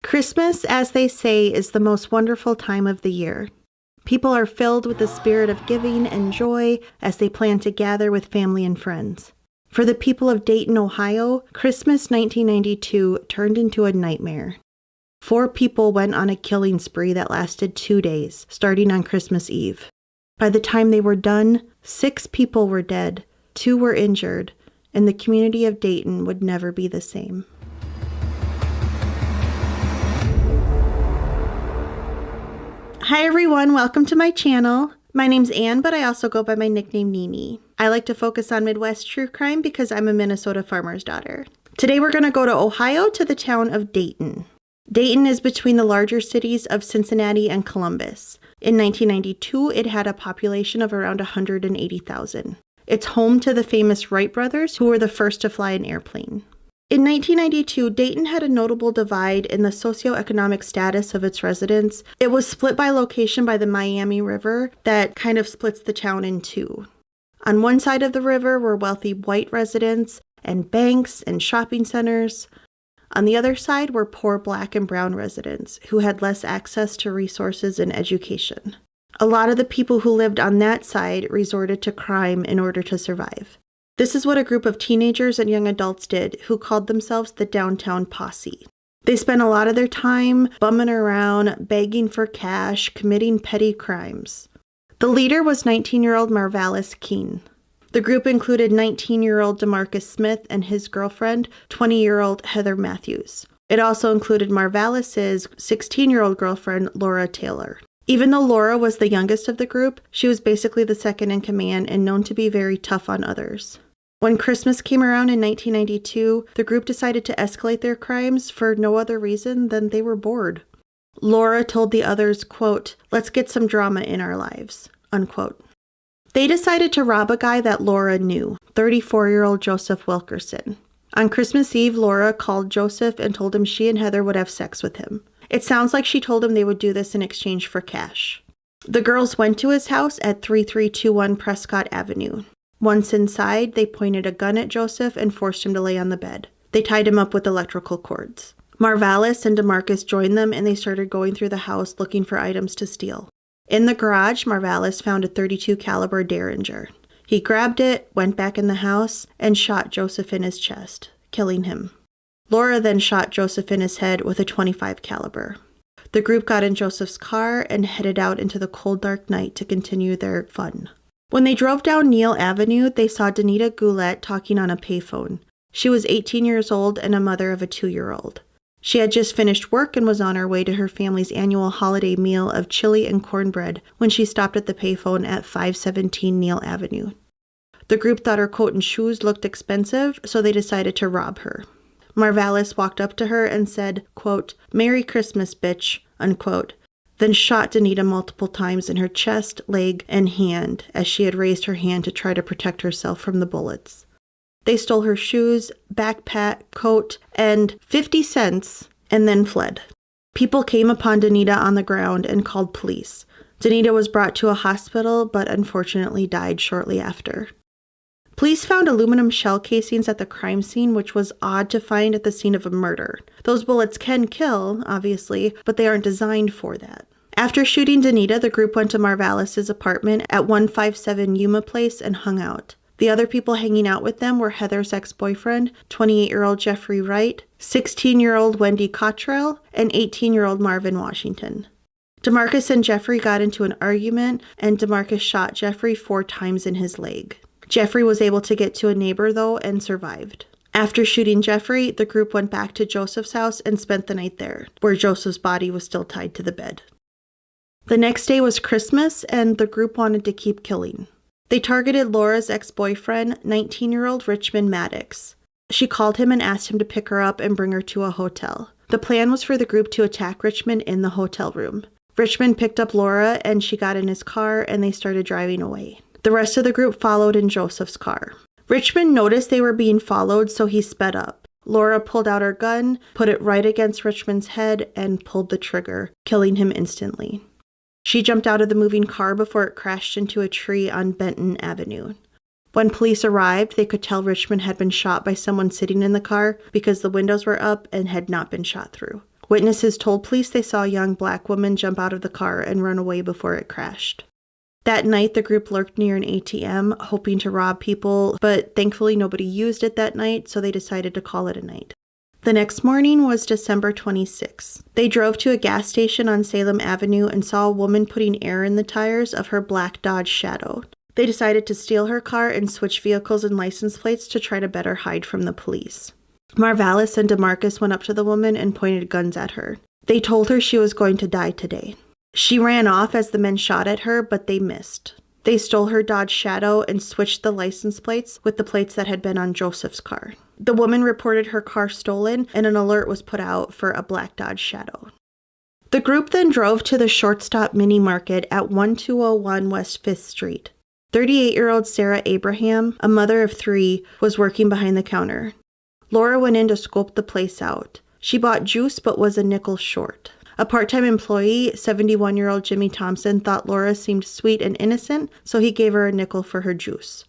Christmas, as they say, is the most wonderful time of the year. People are filled with the spirit of giving and joy as they plan to gather with family and friends. For the people of Dayton, Ohio, Christmas 1992 turned into a nightmare. 4 people went on a killing spree that lasted 2 days, starting on Christmas Eve. By the time they were done, 6 people were dead, 2 were injured, and the community of Dayton would never be the same. Hi everyone, welcome to my channel. My name's Anne, but I also go by my nickname Nini. I like to focus on Midwest true crime because I'm a Minnesota farmer's daughter. Today we're going to go to Ohio to the town of Dayton. Dayton is between the larger cities of Cincinnati and Columbus. In 1992, it had a population of around 180,000. It's home to the famous Wright brothers, who were the first to fly an airplane. In 1992, Dayton had a notable divide in the socioeconomic status of its residents. It was split by location by the Miami River that kind of splits the town in two. On one side of the river were wealthy white residents and banks and shopping centers. On the other side were poor black and brown residents who had less access to resources and education. A lot of the people who lived on that side resorted to crime in order to survive. This is what a group of teenagers and young adults did who called themselves the Downtown Posse. They spent a lot of their time bumming around, begging for cash, committing petty crimes. The leader was 19-year-old Marvalis Keene. The group included 19-year-old DeMarcus Smith and his girlfriend, 20-year-old Heather Matthews. It also included Marvalis's 16-year-old girlfriend, Laura Taylor. Even though Laura was the youngest of the group, she was basically the second in command and known to be very tough on others. When Christmas came around in 1992, the group decided to escalate their crimes for no other reason than they were bored. Laura told the others, quote, "Let's get some drama in our lives," unquote. They decided to rob a guy that Laura knew, 34-year-old Joseph Wilkerson. On Christmas Eve, Laura called Joseph and told him she and Heather would have sex with him. It sounds like she told him they would do this in exchange for cash. The girls went to his house at 3321 Prescott Avenue. Once inside, they pointed a gun at Joseph and forced him to lay on the bed. They tied him up with electrical cords. Marvalis and DeMarcus joined them and they started going through the house looking for items to steal. In the garage, Marvalis found a .32 caliber Derringer. He grabbed it, went back in the house, and shot Joseph in his chest, killing him. Laura then shot Joseph in his head with a .25 caliber. The group got in Joseph's car and headed out into the cold, dark night to continue their fun. When they drove down Neal Avenue, they saw Danita Goulet talking on a payphone. She was 18 years old and a mother of a 2-year-old. She had just finished work and was on her way to her family's annual holiday meal of chili and cornbread when she stopped at the payphone at 517 Neal Avenue. The group thought her coat and shoes looked expensive, so they decided to rob her. Marvalis walked up to her and said, quote, "Merry Christmas, bitch," unquote, then shot Danita multiple times in her chest, leg, and hand as she had raised her hand to try to protect herself from the bullets. They stole her shoes, backpack, coat, and 50 cents, and then fled. People came upon Danita on the ground and called police. Danita was brought to a hospital, but unfortunately died shortly after. Police found aluminum shell casings at the crime scene, which was odd to find at the scene of a murder. Those bullets can kill, obviously, but they aren't designed for that. After shooting Danita, the group went to Marvalis's apartment at 157 Yuma Place and hung out. The other people hanging out with them were Heather's ex-boyfriend, 28-year-old Jeffrey Wright, 16-year-old Wendy Cottrell, and 18-year-old Marvin Washington. DeMarcus and Jeffrey got into an argument, and DeMarcus shot Jeffrey 4 times in his leg. Jeffrey was able to get to a neighbor, though, and survived. After shooting Jeffrey, the group went back to Joseph's house and spent the night there, where Joseph's body was still tied to the bed. The next day was Christmas, and the group wanted to keep killing. They targeted Laura's ex-boyfriend, 19-year-old Richmond Maddox. She called him and asked him to pick her up and bring her to a hotel. The plan was for the group to attack Richmond in the hotel room. Richmond picked up Laura, and she got in his car, and they started driving away. The rest of the group followed in Joseph's car. Richmond noticed they were being followed, so he sped up. Laura pulled out her gun, put it right against Richmond's head, and pulled the trigger, killing him instantly. She jumped out of the moving car before it crashed into a tree on Benton Avenue. When police arrived, they could tell Richmond had been shot by someone sitting in the car because the windows were up and had not been shot through. Witnesses told police they saw a young black woman jump out of the car and run away before it crashed. That night, the group lurked near an ATM, hoping to rob people, but thankfully nobody used it that night, so they decided to call it a night. The next morning was December 26. They drove to a gas station on Salem Avenue and saw a woman putting air in the tires of her black Dodge Shadow. They decided to steal her car and switch vehicles and license plates to try to better hide from the police. Marvalis and DeMarcus went up to the woman and pointed guns at her. They told her she was going to die today. She ran off as the men shot at her, but they missed. They stole her Dodge Shadow and switched the license plates with the plates that had been on Joseph's car. The woman reported her car stolen, and an alert was put out for a black Dodge Shadow. The group then drove to the Shortstop Mini Market at 1201 West 5th Street. 38-year-old Sarah Abraham, a mother of 3, was working behind the counter. Laura went in to scope the place out. She bought juice but was a nickel short. A part-time employee, 71-year-old Jimmy Thompson, thought Laura seemed sweet and innocent, so he gave her a nickel for her juice.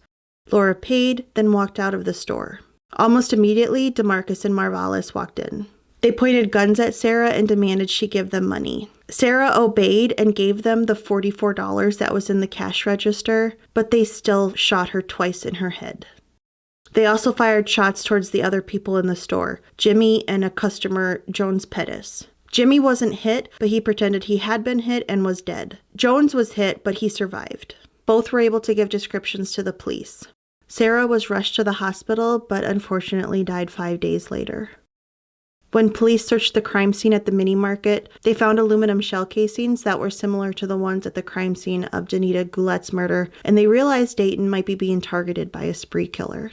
Laura paid, then walked out of the store. Almost immediately, DeMarcus and Marvalis walked in. They pointed guns at Sarah and demanded she give them money. Sarah obeyed and gave them the $44 that was in the cash register, but they still shot her twice in her head. They also fired shots towards the other people in the store, Jimmy and a customer, Jones Pettis. Jimmy wasn't hit, but he pretended he had been hit and was dead. Jones was hit, but he survived. Both were able to give descriptions to the police. Sarah was rushed to the hospital, but unfortunately died 5 days later. When police searched the crime scene at the mini market, they found aluminum shell casings that were similar to the ones at the crime scene of Danita Goulette's murder, and they realized Dayton might be being targeted by a spree killer.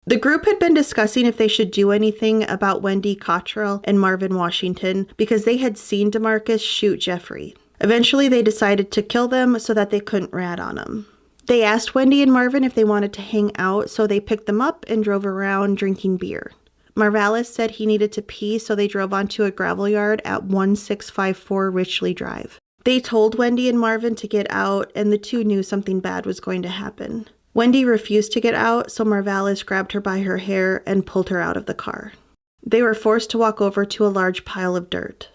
The group had been discussing if they should do anything about Wendy Cottrell and Marvin Washington because they had seen DeMarcus shoot Jeffrey. Eventually, they decided to kill them so that they couldn't rat on them. They asked Wendy and Marvin if they wanted to hang out, so they picked them up and drove around drinking beer. Marvalis said he needed to pee, so they drove onto a gravel yard at 1654 Richley Drive. They told Wendy and Marvin to get out, and the two knew something bad was going to happen. Wendy refused to get out, so Marvalis grabbed her by her hair and pulled her out of the car. They were forced to walk over to a large pile of dirt.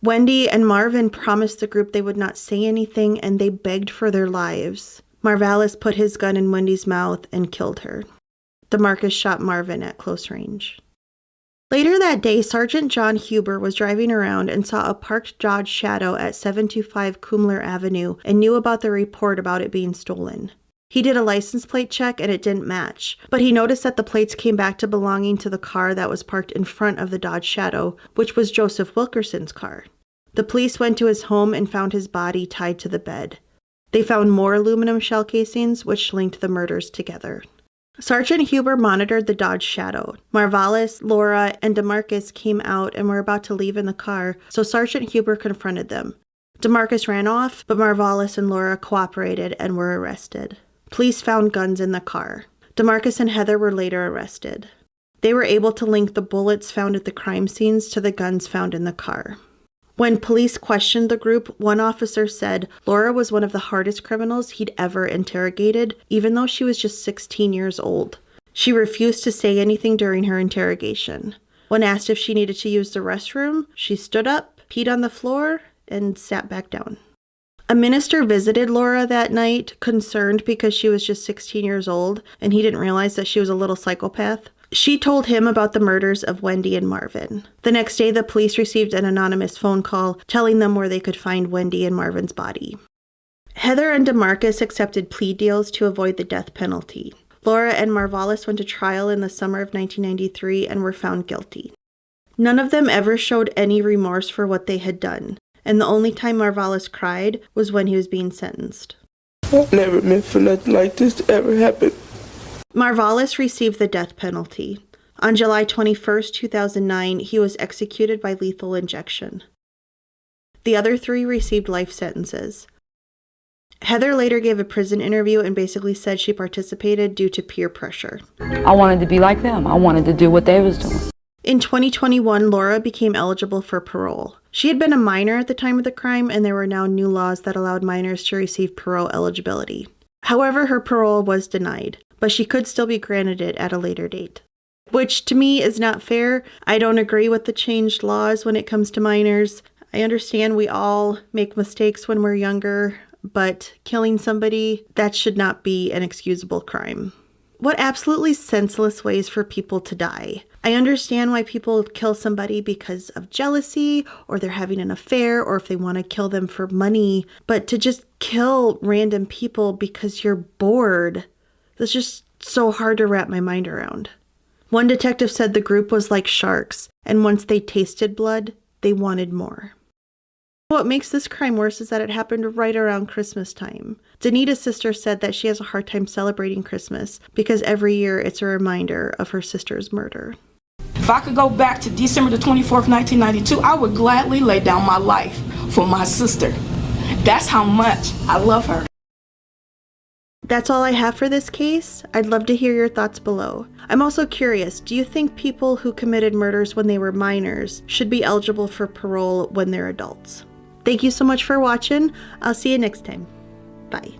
Wendy and Marvin promised the group they would not say anything, and they begged for their lives. Marvalis put his gun in Wendy's mouth and killed her. DeMarcus shot Marvin at close range. Later that day, Sergeant John Huber was driving around and saw a parked Dodge Shadow at 725 Kumler Avenue and knew about the report about it being stolen. He did a license plate check and it didn't match, but he noticed that the plates came back to belonging to the car that was parked in front of the Dodge Shadow, which was Joseph Wilkerson's car. The police went to his home and found his body tied to the bed. They found more aluminum shell casings, which linked the murders together. Sergeant Huber monitored the Dodge Shadow. Marvalis, Laura, and DeMarcus came out and were about to leave in the car, so Sergeant Huber confronted them. DeMarcus ran off, but Marvalis and Laura cooperated and were arrested. Police found guns in the car. DeMarcus and Heather were later arrested. They were able to link the bullets found at the crime scenes to the guns found in the car. When police questioned the group, one officer said Laura was one of the hardest criminals he'd ever interrogated, even though she was just 16 years old. She refused to say anything during her interrogation. When asked if she needed to use the restroom, she stood up, peed on the floor, and sat back down. A minister visited Laura that night, concerned because she was just 16 years old, and he didn't realize that she was a little psychopath. She told him about the murders of Wendy and Marvin. The next day, the police received an anonymous phone call telling them where they could find Wendy and Marvin's body. Heather and DeMarcus accepted plea deals to avoid the death penalty. Laura and Marvalis went to trial in the summer of 1993 and were found guilty. None of them ever showed any remorse for what they had done, and the only time Marvalis cried was when he was being sentenced. I never meant for nothing like this to ever happen. Marvalis received the death penalty. On July 21, 2009, he was executed by lethal injection. The other three received life sentences. Heather later gave a prison interview and basically said she participated due to peer pressure. I wanted to be like them. I wanted to do what they was doing. In 2021, Laura became eligible for parole. She had been a minor at the time of the crime, and there were now new laws that allowed minors to receive parole eligibility. However, her parole was denied, but she could still be granted it at a later date. which to me is not fair. I don't agree with the changed laws when it comes to minors. I understand we all make mistakes when we're younger, but killing somebody, that should not be an excusable crime. What absolutely senseless ways for people to die. I understand why people kill somebody because of jealousy, or they're having an affair, or if they want to kill them for money, but to just kill random people because you're bored, that's just so hard to wrap my mind around. One detective said the group was like sharks, and once they tasted blood, they wanted more. What makes this crime worse is that it happened right around Christmas time. Danita's sister said that she has a hard time celebrating Christmas because every year it's a reminder of her sister's murder. If I could go back to December the 24th, 1992, I would gladly lay down my life for my sister. That's how much I love her. That's all I have for this case. I'd love to hear your thoughts below. I'm also curious, do you think people who committed murders when they were minors should be eligible for parole when they're adults? Thank you so much for watching. I'll see you next time. Bye.